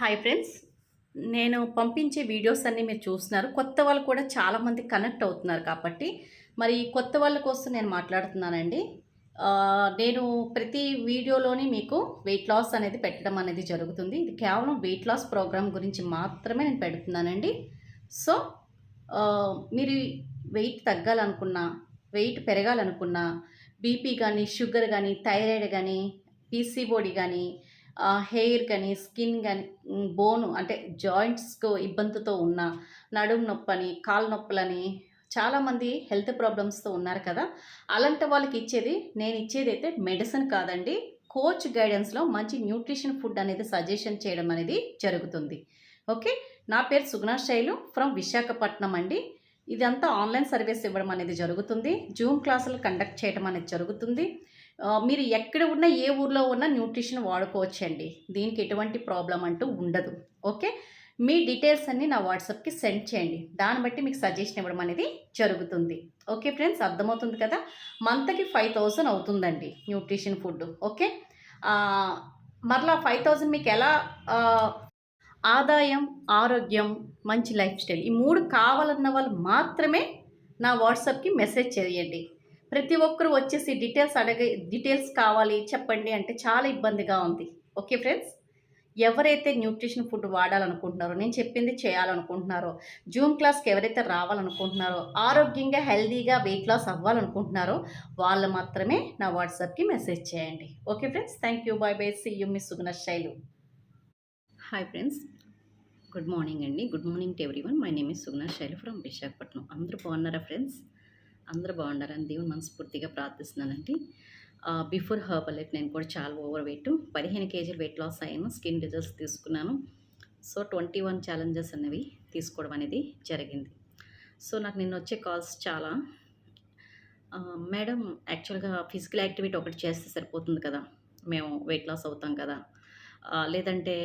Hi friends. నేను పంపించే videos అన్నీ మీరు చూస్తున్నారు. కొత్త వాళ్ళు కూడా చాలామంది కనెక్ట్ అవుతున్నారు కాబట్టి, మరి కొత్త వాళ్ళ కోసం నేను మాట్లాడుతున్నానండి. నేను ప్రతి వీడియోలోని మీకు వెయిట్ లాస్ అనేది పెట్టడం అనేది జరుగుతుంది. ఇది కేవలం వెయిట్ లాస్ ప్రోగ్రామ్ గురించి మాత్రమే నేను పెడుతున్నానండి. సో, మీరు వెయిట్ తగ్గాలనుకున్నా, వెయిట్ పెరగాలనుకున్నా, బీపీ కానీ, షుగర్ కానీ, థైరాయిడ్ కానీ, పీసీఓడి కానీ, హెయిర్ కానీ, స్కిన్ కానీ, బోను అంటే జాయింట్స్‌కు ఇబ్బందితో ఉన్న, నడుము నొప్పని, కాళ్ళ నొప్పులని చాలామంది హెల్త్ ప్రాబ్లమ్స్‌తో ఉన్నారు కదా! అలాంటి వాళ్ళకి నేను ఇచ్చేదైతే మెడిసిన్ కాదండి. కోచ్ గైడెన్స్‌లో మంచి న్యూట్రిషన్ ఫుడ్ అనేది సజెషన్ చేయడం అనేది జరుగుతుంది. ఓకే. నా పేరు సుగుణ శైలు ఫ్రమ్ విశాఖపట్నం అండి. ఇదంతా ఆన్‌లైన్ సర్వీస్ ఇవ్వడం అనేది జరుగుతుంది. జూమ్ క్లాసులు కండక్ట్ చేయడం అనేది జరుగుతుంది. మీరు ఎక్కడ ఉన్నా, ఏ ఊర్లో ఉన్నా న్యూట్రిషన్ వాడుకోవచ్చండి. దీనికి ఎటువంటి ప్రాబ్లమ్ అంటూ ఉండదు. ఓకే. మీ డీటెయిల్స్ అన్నీ నా వాట్సాప్‌కి సెండ్ చేయండి. దాన్ని బట్టి మీకు సజెషన్ ఇవ్వడం అనేది జరుగుతుంది. ఓకే ఫ్రెండ్స్, అర్థమవుతుంది కదా! మంత్‌కి 5000 అవుతుందండి న్యూట్రిషన్ ఫుడ్. ఓకే. మరలా 5000 మీకు ఎలా ఆదాయం, ఆరోగ్యం, మంచి లైఫ్ స్టైల్ ఈ 3 కావాలన్న వాళ్ళు మాత్రమే నా వాట్సాప్‌కి మెసేజ్ చేయండి. ప్రతి ఒక్కరు వచ్చేసి డీటెయిల్స్ కావాలి చెప్పండి అంటే చాలా ఇబ్బందిగా ఉంది. Okay friends. ఎవరైతే న్యూట్రిషన్ ఫుడ్ వాడాలనుకుంటున్నారో, నేను చెప్పింది చేయాలనుకుంటున్నారో, జూమ్ క్లాస్‌కి ఎవరైతే రావాలనుకుంటున్నారో, ఆరోగ్యంగా, హెల్తీగా వెయిట్ లాస్ అవ్వాలనుకుంటున్నారో వాళ్ళు మాత్రమే నా వాట్సాప్‌కి మెసేజ్ చేయండి. Okay friends. Thank you. Bye bye. See you. మీ Suguna Shailu. Hi friends. Good morning అండి. Good morning to everyone. My name is Suguna Shailu from Visakhapatnam. అందరూ బాగున్నారా ఫ్రెండ్స్? అందరూ బాగుండాలని దేవుని మనస్ఫూర్తిగా ప్రార్థిస్తున్నానండి. బిఫోర్ హర్బల్ లైఫ్ నేను కూడా చాలా ఓవర్ వెయిట్ 15 కేజీలు వెయిట్ లాస్ అయ్యాను. స్కిన్ రిజల్ట్స్ తీసుకున్నాను. సో 21 ఛాలెంజెస్ అనేవి తీసుకోవడం అనేది జరిగింది. సో నాకు నిన్న వచ్చే కాల్స్ చాలా మేడం యాక్చువల్గా ఫిజికల్ యాక్టివిటీ ఒకటి చేస్తే సరిపోతుంది కదా, మేము వెయిట్ లాస్ అవుతాం కదా, లేదంటే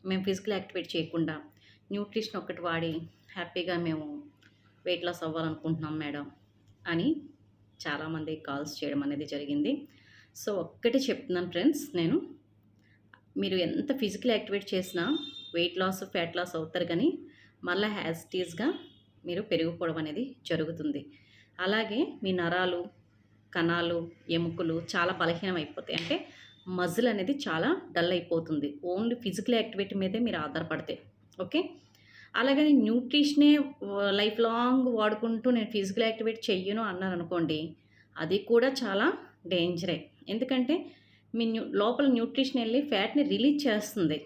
మేము ఫిజికల్ యాక్టివిటీ చేయకుండా న్యూట్రిషన్ ఒకటి వాడి హ్యాపీగా మేము వెయిట్ లాస్ అవ్వాలనుకుంటున్నాం మేడం అని చాలామంది కాల్స్ చేయడం అనేది జరిగింది. సో ఒక్కటి చెప్తున్నాను ఫ్రెండ్స్, మీరు ఎంత ఫిజికల్ యాక్టివిటీ చేసినా వెయిట్ లాస్, ఫ్యాట్ లాస్ అవుతారు కానీ మళ్ళీ హ్యాస్టీస్గా మీరు పెరిగిపోవడం అనేది జరుగుతుంది. అలాగే మీ నరాలు, కణాలు, ఎముకలు చాలా బలహీనం అయిపోతాయి. అంటే మజిల్ అనేది చాలా డల్ అయిపోతుంది ఓన్లీ ఫిజికల్ యాక్టివిటీ మీదే మీరు ఆధారపడితే. ఓకే. అలాగని న్యూట్రిషనే లైఫ్ లాంగ్ వాడుకుంటూ నేను ఫిజికల్ యాక్టివిటీ చెయ్యను అన్నారనుకోండి, అది కూడా చాలా డేంజరే. ఎందుకంటే మీ లోపల న్యూట్రిషన్ వెళ్ళి ఫ్యాట్ని రిలీజ్ చేస్తుంది.